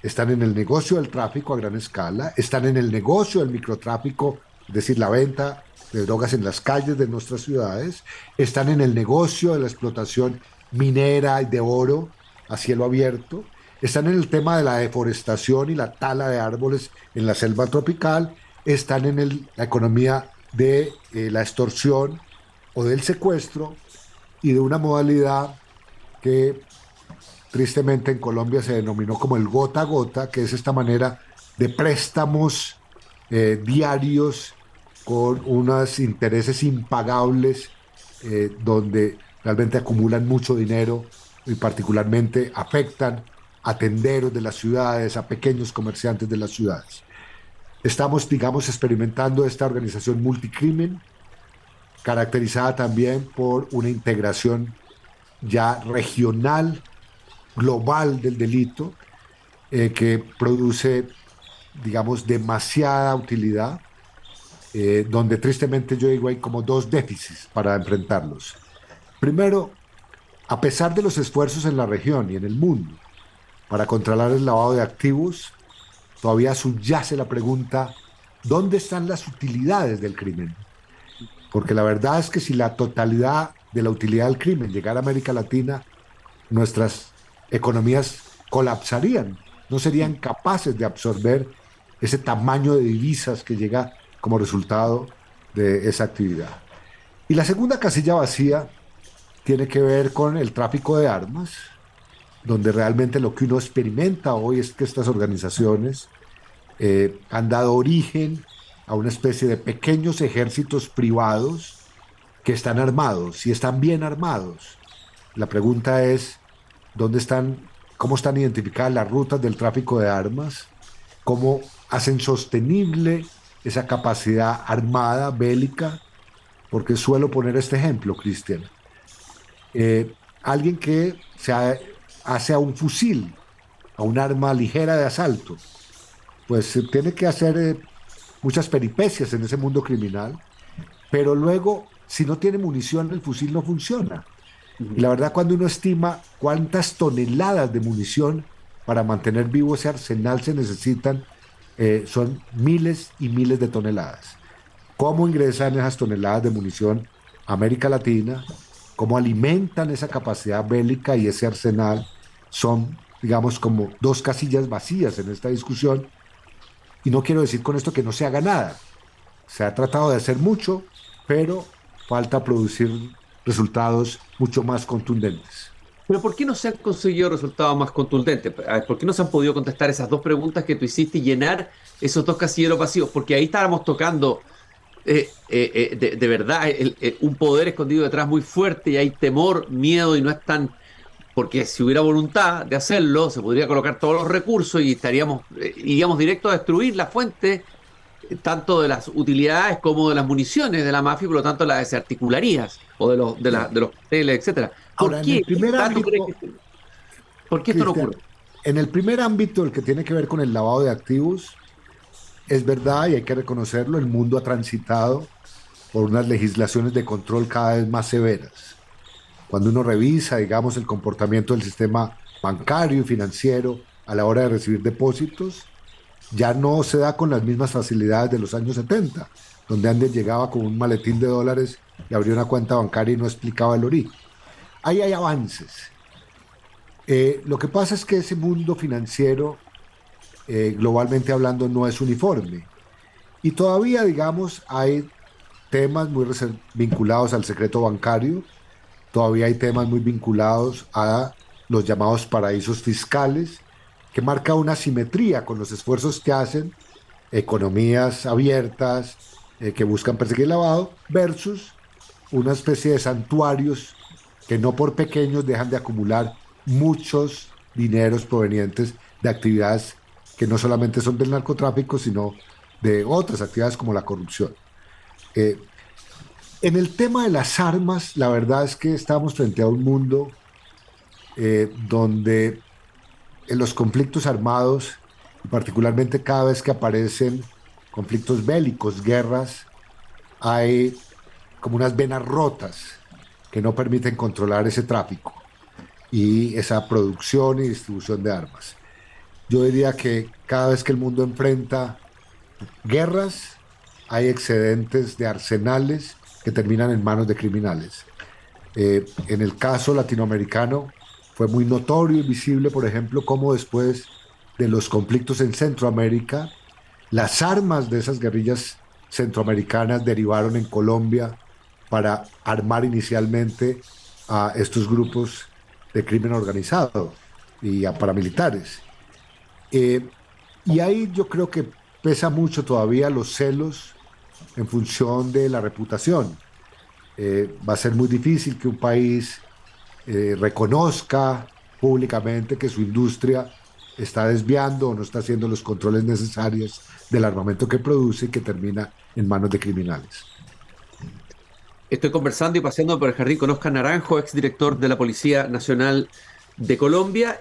están en el negocio del tráfico a gran escala, están en el negocio del microtráfico, es decir, la venta de drogas en las calles de nuestras ciudades, están en el negocio de la explotación minera y de oro a cielo abierto, están en el tema de la deforestación y la tala de árboles en la selva tropical, están en la economía de la extorsión o del secuestro y de una modalidad que tristemente en Colombia se denominó como el gota a gota, que es esta manera de préstamos diarios con unos intereses impagables, donde realmente acumulan mucho dinero y particularmente afectan a tenderos de las ciudades, a pequeños comerciantes de las ciudades. Estamos, digamos, experimentando esta organización multicrimen, caracterizada también por una integración ya regional, global del delito, que produce, digamos, demasiada utilidad, donde tristemente yo digo hay como dos déficits para enfrentarlos. Primero, a pesar de los esfuerzos en la región y en el mundo para controlar el lavado de activos, todavía subyace la pregunta, ¿dónde están las utilidades del crimen? Porque la verdad es que si la totalidad de la utilidad del crimen llegara a América Latina, nuestras economías colapsarían, no serían capaces de absorber ese tamaño de divisas que llega como resultado de esa actividad. Y la segunda casilla vacía tiene que ver con el tráfico de armas, donde realmente lo que uno experimenta hoy es que estas organizaciones han dado origen a una especie de pequeños ejércitos privados que están armados y están bien armados. La pregunta es, ¿dónde están, cómo están identificadas las rutas del tráfico de armas? ¿Cómo hacen sostenible esa capacidad armada, bélica? Porque suelo poner este ejemplo, Cristian. Alguien que hace a un fusil, a un arma ligera de asalto, pues tiene que hacer muchas peripecias en ese mundo criminal, pero luego, si no tiene munición, el fusil no funciona. Y la verdad, cuando uno estima cuántas toneladas de munición para mantener vivo ese arsenal se necesitan, son miles y miles de toneladas. ¿Cómo ingresan esas toneladas de munición a América Latina? ¿Cómo alimentan esa capacidad bélica y ese arsenal? Son, digamos, como dos casillas vacías en esta discusión. Y no quiero decir con esto que no se haga nada. Se ha tratado de hacer mucho, pero falta producir resultados mucho más contundentes. Pero ¿por qué no se han conseguido resultados más contundentes? A ver, ¿por qué no se han podido contestar esas dos preguntas que tú hiciste y llenar esos dos casilleros vacíos? Porque ahí estábamos tocando de verdad un poder escondido detrás muy fuerte y hay temor, miedo y no es tan... Porque si hubiera voluntad de hacerlo, se podría colocar todos los recursos y iríamos directo a destruir la fuente tanto de las utilidades como de las municiones de la mafia, y por lo tanto la desarticularías o de los carteles, etcétera. ¿Por Ahora, en qué? el primer ámbito, ¿Por qué esto no Cristian, ocurre? en el primer ámbito, el que tiene que ver con el lavado de activos, es verdad y hay que reconocerlo, el mundo ha transitado por unas legislaciones de control cada vez más severas. Cuando uno revisa, digamos, el comportamiento del sistema bancario y financiero a la hora de recibir depósitos, ya no se da con las mismas facilidades de los años 70, donde Andes llegaba con un maletín de dólares y abría una cuenta bancaria y no explicaba el origen. Ahí hay avances. Lo que pasa es que ese mundo financiero, globalmente hablando, no es uniforme. Y todavía, digamos, hay temas muy vinculados al secreto bancario, todavía hay temas muy vinculados a los llamados paraísos fiscales, que marca una simetría con los esfuerzos que hacen economías abiertas que buscan perseguir el lavado versus una especie de santuarios que no por pequeños dejan de acumular muchos dineros provenientes de actividades que no solamente son del narcotráfico, sino de otras actividades como la corrupción. Eh, en el tema de las armas, la verdad es que estamos frente a un mundo donde en los conflictos armados, y particularmente cada vez que aparecen conflictos bélicos, guerras, hay como unas venas rotas que no permiten controlar ese tráfico y esa producción y distribución de armas. Yo diría que cada vez que el mundo enfrenta guerras, hay excedentes de arsenales que terminan en manos de criminales. En el caso latinoamericano fue muy notorio y visible, por ejemplo, cómo después de los conflictos en Centroamérica, las armas de esas guerrillas centroamericanas derivaron en Colombia para armar inicialmente a estos grupos de crimen organizado y a paramilitares. Eh, y ahí yo creo que pesa mucho todavía los celos en función de la reputación. Va a ser muy difícil que un país reconozca públicamente que su industria está desviando o no está haciendo los controles necesarios del armamento que produce y que termina en manos de criminales. Estoy conversando y paseando por el jardín con Óscar Naranjo, exdirector de la Policía Nacional de Colombia.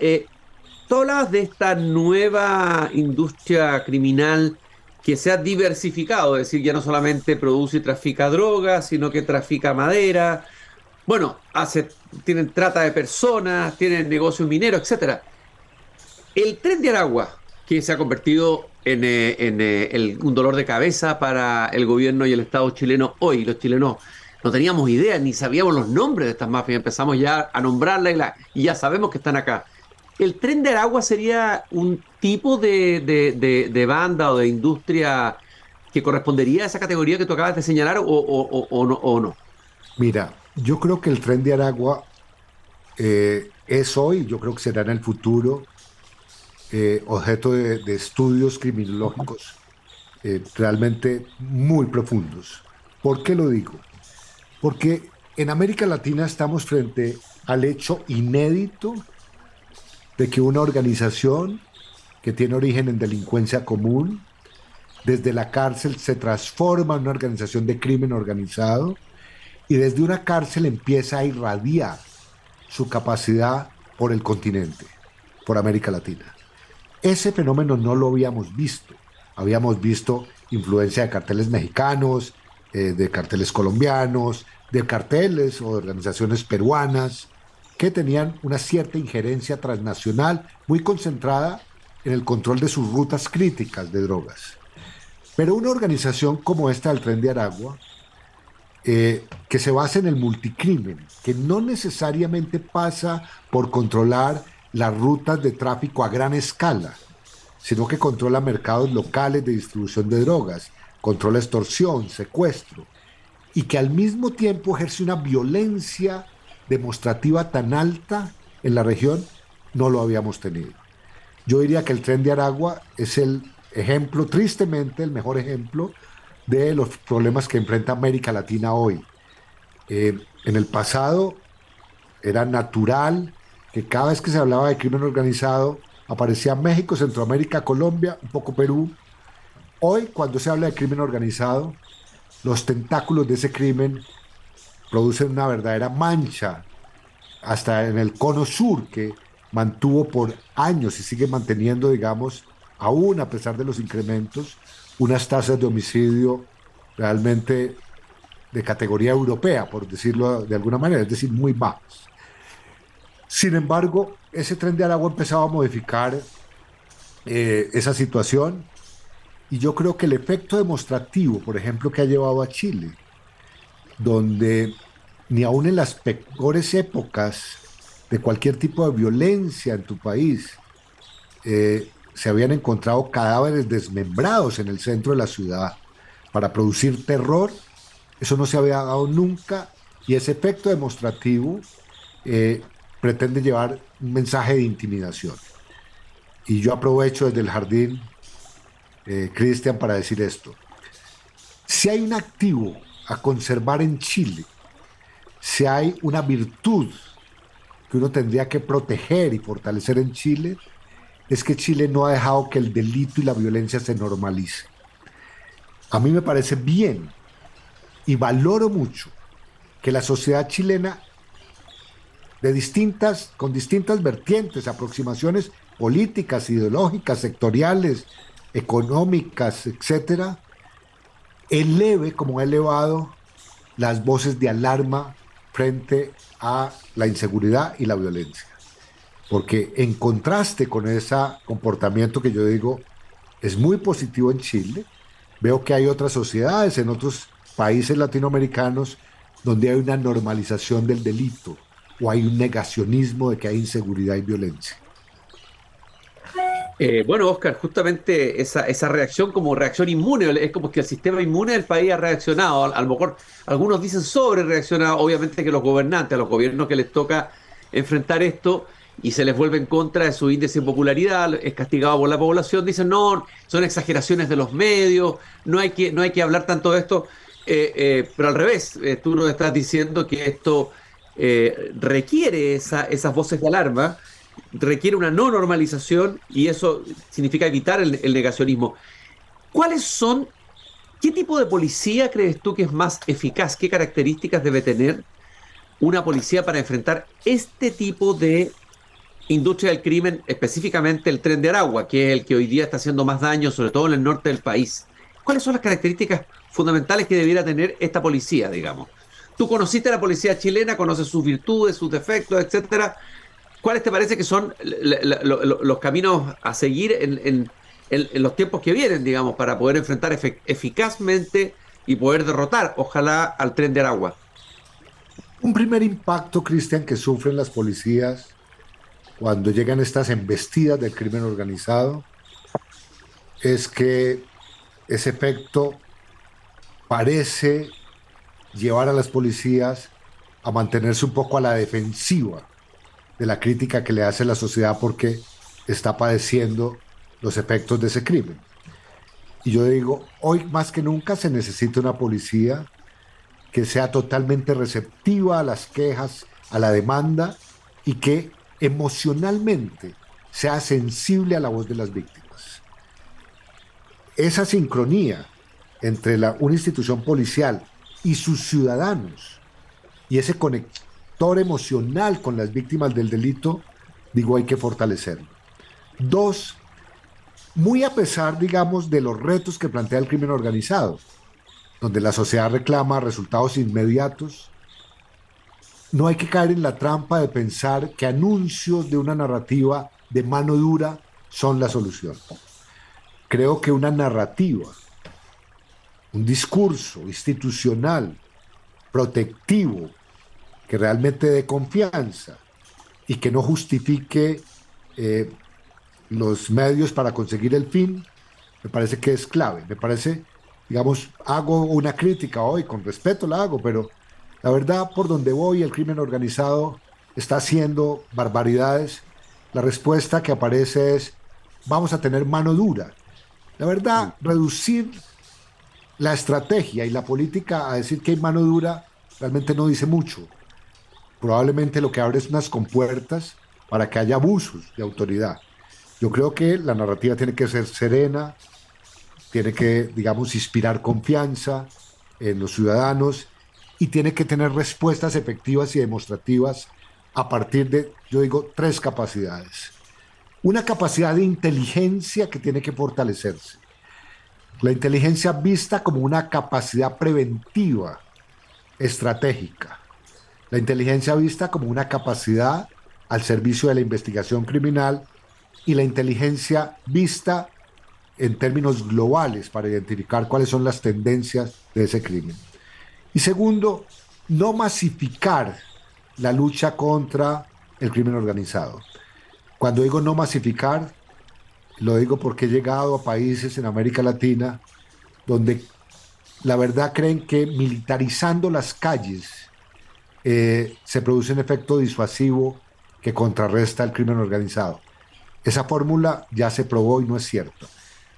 tú hablabas de esta nueva industria criminal que se ha diversificado, es decir, ya no solamente produce y trafica drogas, sino que trafica madera, bueno, tienen trata de personas, tienen negocios mineros, etcétera. El Tren de Aragua, que se ha convertido en un dolor de cabeza para el gobierno y el Estado chileno hoy. Los chilenos no teníamos idea, ni sabíamos los nombres de estas mafias. Empezamos ya a nombrarlas y ya sabemos que están acá. ¿El Tren de Aragua sería un tipo de banda o de industria que correspondería a esa categoría que tú acabas de señalar o no? Mira, yo creo que el Tren de Aragua es hoy, yo creo que será en el futuro, objeto de estudios criminológicos realmente muy profundos. ¿Por qué lo digo? Porque en América Latina estamos frente al hecho inédito de que una organización que tiene origen en delincuencia común, desde la cárcel se transforma en una organización de crimen organizado y desde una cárcel empieza a irradiar su capacidad por el continente, por América Latina. Ese fenómeno no lo habíamos visto. Habíamos visto influencia de carteles mexicanos, de carteles colombianos, de carteles o de organizaciones peruanas que tenían una cierta injerencia transnacional muy concentrada en el control de sus rutas críticas de drogas. Pero una organización como esta del Tren de Aragua, que se basa en el multicrimen, que no necesariamente pasa por controlar las rutas de tráfico a gran escala, sino que controla mercados locales de distribución de drogas, controla extorsión, secuestro, y que al mismo tiempo ejerce una violencia demostrativa tan alta en la región, no lo habíamos tenido. Yo diría que el Tren de Aragua es el ejemplo, tristemente, el mejor ejemplo de los problemas que enfrenta América Latina hoy. En el pasado era natural que cada vez que se hablaba de crimen organizado aparecía México, Centroamérica, Colombia, un poco Perú. Hoy, cuando se habla de crimen organizado, los tentáculos de ese crimen producen una verdadera mancha, hasta en el cono sur, que mantuvo por años y sigue manteniendo, digamos, aún a pesar de los incrementos, unas tasas de homicidio realmente de categoría europea, por decirlo de alguna manera, es decir, muy bajas. Sin embargo, ese Tren de Aragua empezaba a modificar esa situación y yo creo que el efecto demostrativo, por ejemplo, que ha llevado a Chile, donde ni aún en las peores épocas de cualquier tipo de violencia en tu país se habían encontrado cadáveres desmembrados en el centro de la ciudad para producir terror, eso no se había dado nunca y ese efecto demostrativo pretende llevar un mensaje de intimidación. Y yo aprovecho desde el jardín, Cristian, para decir esto. Si hay un activo a conservar en Chile, si hay una virtud que uno tendría que proteger y fortalecer en Chile, es que Chile no ha dejado que el delito y la violencia se normalice. A mí me parece bien y valoro mucho que la sociedad chilena con distintas vertientes, aproximaciones políticas, ideológicas, sectoriales, económicas, etcétera, eleve como ha elevado las voces de alarma frente a la inseguridad y la violencia. Porque en contraste con ese comportamiento que yo digo es muy positivo en Chile, veo que hay otras sociedades en otros países latinoamericanos donde hay una normalización del delito o hay un negacionismo de que hay inseguridad y violencia. Bueno, Oscar, justamente esa reacción como reacción inmune, es como que el sistema inmune del país ha reaccionado. A lo mejor algunos dicen sobre reaccionado, obviamente que los gobernantes, a los gobiernos que les toca enfrentar esto y se les vuelve en contra de su índice de popularidad, es castigado por la población, dicen no, son exageraciones de los medios, no hay que hablar tanto de esto, pero al revés, tú nos estás diciendo que esto requiere esas voces de alarma, requiere una no normalización y eso significa evitar el negacionismo. ¿Qué tipo de policía crees tú que es más eficaz? ¿Qué características debe tener una policía para enfrentar este tipo de industria del crimen, específicamente el Tren de Aragua, que es el que hoy día está haciendo más daño, sobre todo en el norte del país. ¿Cuáles son las características fundamentales que debiera tener esta policía, digamos? Tú conociste a la policía chilena, conoces sus virtudes, sus defectos, etcétera. ¿Cuáles te parece que son los caminos a seguir en los tiempos que vienen, digamos, para poder enfrentar eficazmente y poder derrotar, ojalá, al Tren de Aragua? Un primer impacto, Cristian, que sufren las policías cuando llegan estas embestidas del crimen organizado es que ese efecto parece llevar a las policías a mantenerse un poco a la defensiva de la crítica que le hace la sociedad porque está padeciendo los efectos de ese crimen. Y yo digo, hoy más que nunca se necesita una policía que sea totalmente receptiva a las quejas, a la demanda y que emocionalmente sea sensible a la voz de las víctimas. Esa sincronía entre una institución policial y sus ciudadanos y ese conector emocional con las víctimas del delito, digo, hay que fortalecerlo. Dos, muy a pesar, digamos, de los retos que plantea el crimen organizado, donde la sociedad reclama resultados inmediatos, no hay que caer en la trampa de pensar que anuncios de una narrativa de mano dura son la solución. Creo que una narrativa, un discurso institucional, protectivo, que realmente dé confianza y que no justifique los medios para conseguir el fin, me parece que es clave. Me parece, digamos, hago una crítica hoy, con respeto la hago, pero la verdad, por donde voy, el crimen organizado está haciendo barbaridades. La respuesta que aparece es, vamos a tener mano dura. La verdad, reducir la estrategia y la política a decir que hay mano dura realmente no dice mucho. Probablemente lo que abre es unas compuertas para que haya abusos de autoridad. Yo creo que la narrativa tiene que ser serena, tiene que, digamos, inspirar confianza en los ciudadanos y tiene que tener respuestas efectivas y demostrativas a partir de, yo digo, tres capacidades. Una capacidad de inteligencia que tiene que fortalecerse. La inteligencia vista como una capacidad preventiva, estratégica. La inteligencia vista como una capacidad al servicio de la investigación criminal y la inteligencia vista en términos globales para identificar cuáles son las tendencias de ese crimen. Y segundo, no masificar la lucha contra el crimen organizado. Cuando digo no masificar, lo digo porque he llegado a países en América Latina donde la verdad creen que militarizando las calles se produce un efecto disuasivo que contrarresta el crimen organizado. Esa fórmula ya se probó y no es cierto.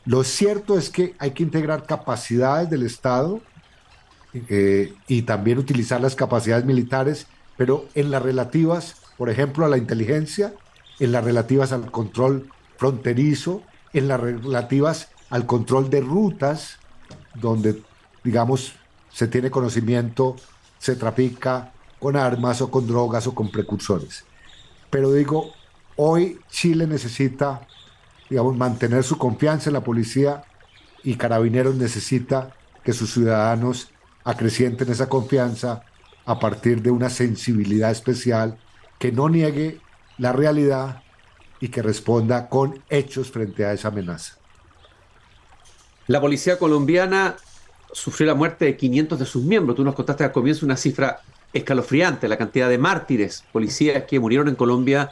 Lo cierto es que hay que integrar capacidades del Estado y también utilizar las capacidades militares, pero en las relativas, por ejemplo, a la inteligencia, en las relativas al control fronterizo, en las relativas al control de rutas, donde, digamos, se tiene conocimiento, se trafica con armas o con drogas o con precursores. Pero digo, hoy Chile necesita, digamos, mantener su confianza en la policía y Carabineros necesita que sus ciudadanos acrecienten esa confianza a partir de una sensibilidad especial que no niegue la realidad y que responda con hechos frente a esa amenaza. La policía colombiana sufrió la muerte de 500 de sus miembros. Tú nos contaste al comienzo una cifra escalofriante, la cantidad de mártires, policías que murieron en Colombia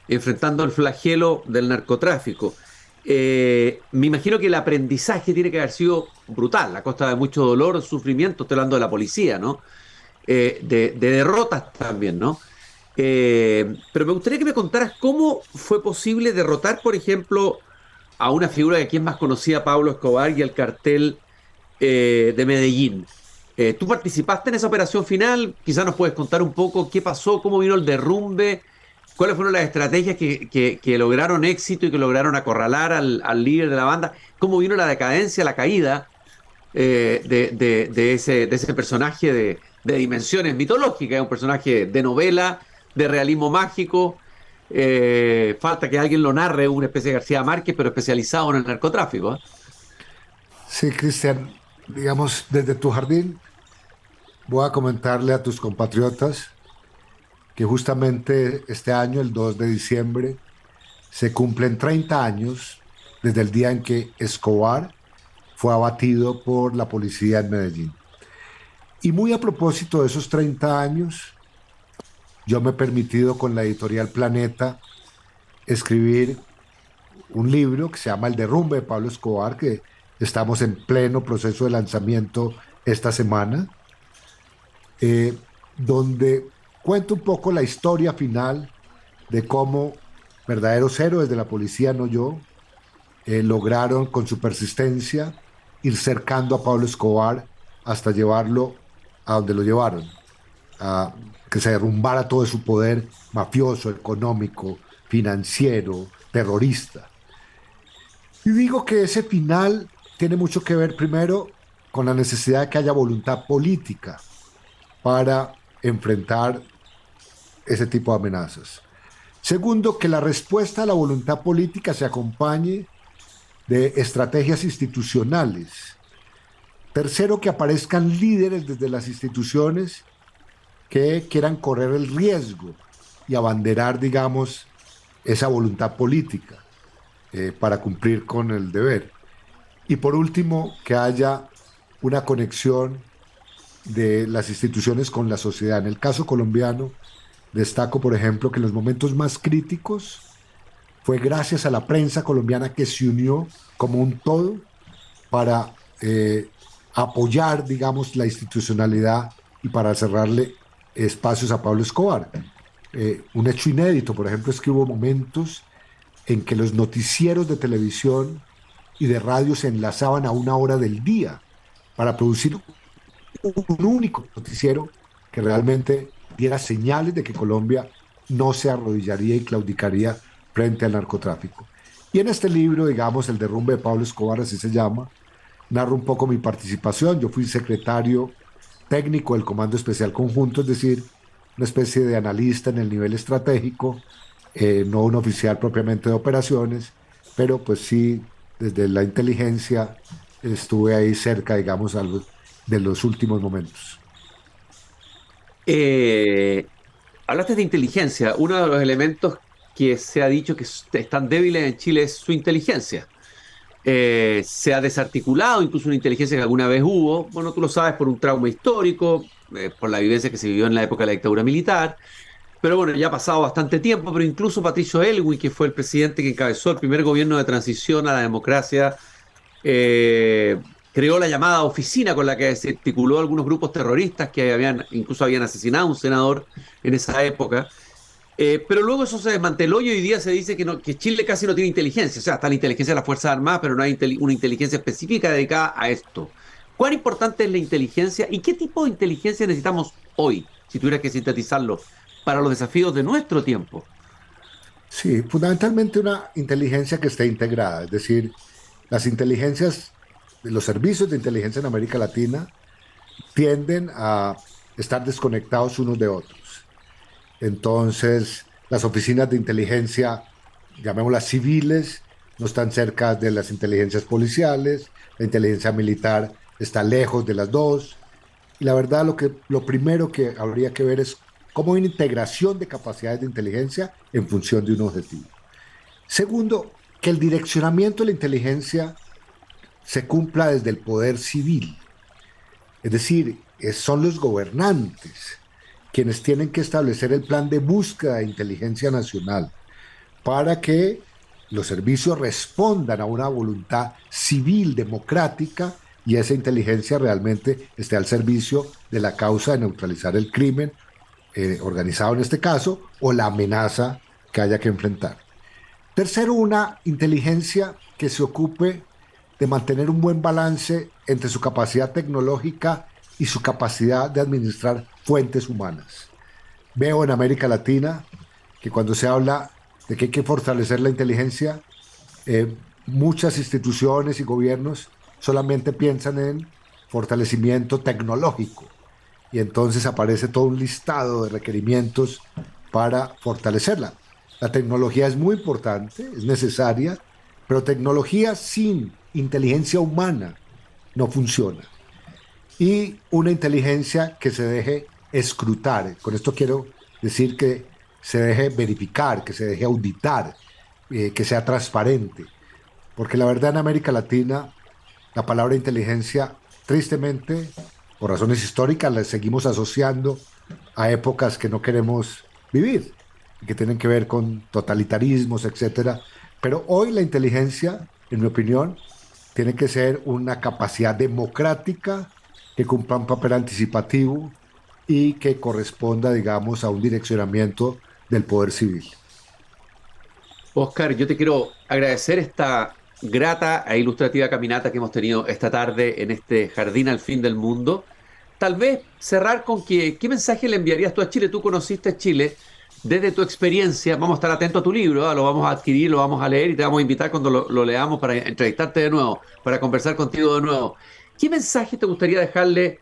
enfrentando el flagelo del narcotráfico. Me imagino que el aprendizaje tiene que haber sido brutal, a costa de mucho dolor, sufrimiento, estoy hablando de la policía, ¿no? De derrotas también, ¿no? Pero me gustaría que me contaras cómo fue posible derrotar, por ejemplo, a una figura que aquí es más conocida, Pablo Escobar, y el cartel de Medellín. ¿Tú participaste en esa operación final? Quizás nos puedes contar un poco qué pasó, cómo vino el derrumbe, cuáles fueron las estrategias que lograron éxito y que lograron acorralar al líder de la banda, cómo vino la decadencia, la caída de ese personaje de dimensiones mitológicas, un personaje de novela, de realismo mágico. Falta que alguien lo narre, una especie de García Márquez, pero especializado en el narcotráfico, ¿eh? Sí, Cristian, digamos, desde tu jardín voy a comentarle a tus compatriotas que justamente este año, el 2 de diciembre, se cumplen 30 años desde el día en que Escobar fue abatido por la policía en Medellín. Y muy a propósito de esos 30 años, yo me he permitido con la editorial Planeta escribir un libro que se llama El derrumbe de Pablo Escobar, que estamos en pleno proceso de lanzamiento esta semana, eh, donde cuento un poco la historia final de cómo verdaderos héroes de la policía, no yo, lograron con su persistencia ir cercando a Pablo Escobar hasta llevarlo a donde lo llevaron, a que se derrumbara todo su poder mafioso, económico, financiero, terrorista. Y digo que ese final tiene mucho que ver primero con la necesidad de que haya voluntad política para enfrentar ese tipo de amenazas. Segundo, que la respuesta a la voluntad política se acompañe de estrategias institucionales. Tercero, que aparezcan líderes desde las instituciones que quieran correr el riesgo y abanderar, digamos, esa voluntad política para cumplir con el deber. Y por último, que haya una conexión de las instituciones con la sociedad. En el caso colombiano, destaco, por ejemplo, que en los momentos más críticos fue gracias a la prensa colombiana que se unió como un todo para apoyar, digamos, la institucionalidad y para cerrarle espacios a Pablo Escobar. Un hecho inédito, por ejemplo, es que hubo momentos en que los noticieros de televisión y de radio se enlazaban a una hora del día para producir un único noticiero que realmente diera señales de que Colombia no se arrodillaría y claudicaría frente al narcotráfico. Y en este libro, digamos, El derrumbe de Pablo Escobar, así se llama, narro un poco mi participación. Yo fui secretario técnico del Comando Especial Conjunto, es decir, una especie de analista en el nivel estratégico, no un oficial propiamente de operaciones, pero pues sí, desde la inteligencia estuve ahí cerca, digamos, de los últimos momentos. Eh, Hablaste de inteligencia. Uno de los elementos que se ha dicho que están débiles en Chile es su inteligencia. Se ha desarticulado incluso una inteligencia que alguna vez hubo, bueno, tú lo sabes, por un trauma histórico, por la vivencia que se vivió en la época de la dictadura militar, pero bueno, ya ha pasado bastante tiempo, pero incluso Patricio Elwin, que fue el presidente que encabezó el primer gobierno de transición a la democracia, eh, creó la llamada oficina con la que se articuló algunos grupos terroristas que incluso habían asesinado a un senador en esa época. Pero luego eso se desmanteló y hoy día se dice que, no, que Chile casi no tiene inteligencia. O sea, está la inteligencia de las Fuerzas Armadas, pero no hay una inteligencia específica dedicada a esto. ¿Cuán importante es la inteligencia y qué tipo de inteligencia necesitamos hoy, si tuvieras que sintetizarlo, para los desafíos de nuestro tiempo? Sí, fundamentalmente una inteligencia que esté integrada, es decir, las inteligencias, los servicios de inteligencia en América Latina tienden a estar desconectados unos de otros. Entonces, las oficinas de inteligencia, llamémoslas civiles, no están cerca de las inteligencias policiales, la inteligencia militar está lejos de las dos. Y la verdad, lo primero que habría que ver es cómo hay una integración de capacidades de inteligencia en función de un objetivo. Segundo, que el direccionamiento de la inteligencia se cumpla desde el poder civil. Es decir, son los gobernantes quienes tienen que establecer el plan de búsqueda de inteligencia nacional para que los servicios respondan a una voluntad civil, democrática, y esa inteligencia realmente esté al servicio de la causa de neutralizar el crimen organizado en este caso o la amenaza que haya que enfrentar. Tercero, una inteligencia que se ocupe de mantener un buen balance entre su capacidad tecnológica y su capacidad de administrar fuentes humanas. Veo en América Latina que cuando se habla de que hay que fortalecer la inteligencia, muchas instituciones y gobiernos solamente piensan en fortalecimiento tecnológico y entonces aparece todo un listado de requerimientos para fortalecerla. La tecnología es muy importante, es necesaria, pero tecnología sin inteligencia humana no funciona. Y una inteligencia que se deje escrutar. Con esto quiero decir que se deje verificar, que se deje auditar, que sea transparente. Porque la verdad en América Latina, la palabra inteligencia, tristemente, por razones históricas, la seguimos asociando a épocas que no queremos vivir, y que tienen que ver con totalitarismos, etcétera. Pero hoy la inteligencia, en mi opinión, tiene que ser una capacidad democrática que cumpla un papel anticipativo y que corresponda, digamos, a un direccionamiento del poder civil. Oscar, yo te quiero agradecer esta grata e ilustrativa caminata que hemos tenido esta tarde en este jardín al fin del mundo. Tal vez cerrar con ¿qué mensaje le enviarías tú a Chile? Tú conociste Chile desde tu experiencia. Vamos a estar atentos a tu libro, ¿eh? Lo vamos a adquirir, lo vamos a leer y te vamos a invitar cuando lo leamos para entrevistarte de nuevo, para conversar contigo de nuevo. ¿Qué mensaje te gustaría dejarle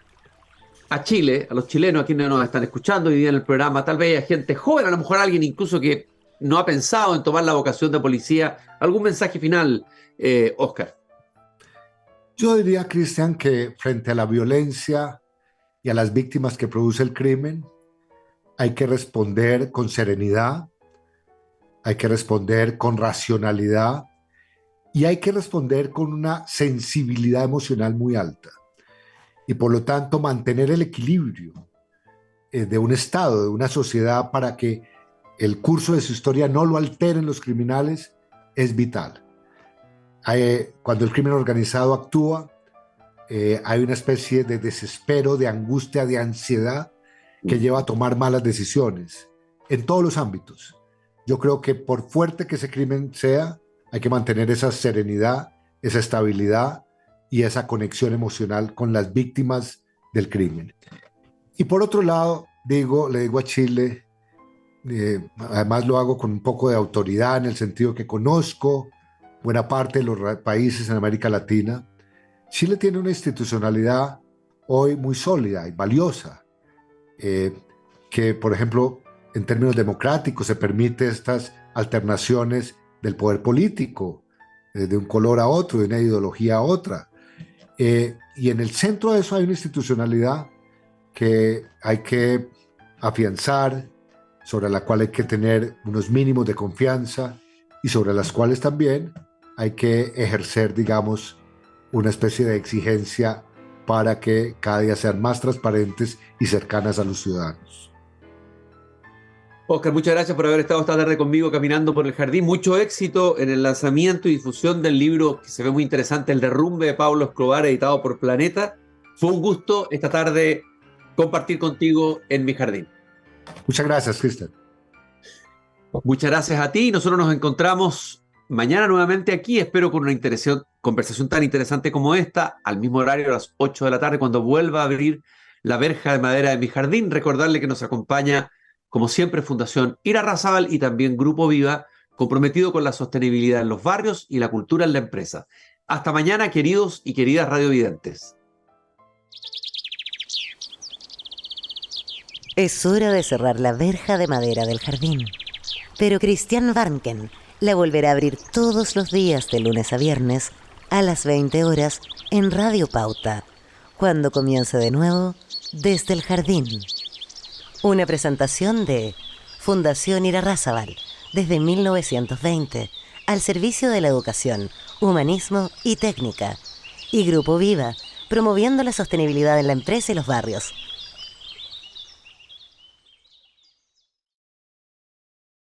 a Chile, a los chilenos, a quienes nos están escuchando hoy día en el programa? Tal vez a gente joven, a lo mejor alguien incluso que no ha pensado en tomar la vocación de policía. ¿Algún mensaje final, Oscar? Yo diría, Cristian, que frente a la violencia y a las víctimas que produce el crimen, hay que responder con serenidad, hay que responder con racionalidad y hay que responder con una sensibilidad emocional muy alta. Y por lo tanto mantener el equilibrio de un Estado, de una sociedad, para que el curso de su historia no lo alteren los criminales, es vital. Cuando el crimen organizado actúa, hay una especie de desespero, de angustia, de ansiedad que lleva a tomar malas decisiones en todos los ámbitos. Yo creo que por fuerte que ese crimen sea, hay que mantener esa serenidad, esa estabilidad y esa conexión emocional con las víctimas del crimen. Y por otro lado, le digo a Chile, además lo hago con un poco de autoridad en el sentido que conozco buena parte de los países en América Latina. Chile tiene una institucionalidad hoy muy sólida y valiosa, que por ejemplo en términos democráticos se permite estas alternaciones del poder político, de un color a otro, de una ideología a otra. Y en el centro de eso hay una institucionalidad que hay que afianzar, sobre la cual hay que tener unos mínimos de confianza y sobre las cuales también hay que ejercer, digamos, una especie de exigencia para que cada día sean más transparentes y cercanas a los ciudadanos. Oscar, muchas gracias por haber estado esta tarde conmigo caminando por el jardín. Mucho éxito en el lanzamiento y difusión del libro que se ve muy interesante, El derrumbe de Pablo Escobar, editado por Planeta. Fue un gusto esta tarde compartir contigo en mi jardín. Muchas gracias, Cristian. Muchas gracias a ti. Nosotros nos encontramos mañana nuevamente aquí. Espero con una conversación tan interesante como esta, al mismo horario, a las 8 de la tarde, cuando vuelva a abrir la verja de madera de mi jardín. Recordarle que nos acompaña, como siempre, Fundación Irarrázaval y también Grupo Viva, comprometido con la sostenibilidad en los barrios y la cultura en la empresa. Hasta mañana, queridos y queridas radiovidentes. Es hora de cerrar la verja de madera del jardín. Pero Cristian Warnken la volverá a abrir todos los días de lunes a viernes a las 20 horas en Radio Pauta, cuando comience de nuevo Desde el Jardín. Una presentación de Fundación Irarrázaval, desde 1920, al servicio de la educación, humanismo y técnica. Y Grupo Viva, promoviendo la sostenibilidad en la empresa y los barrios.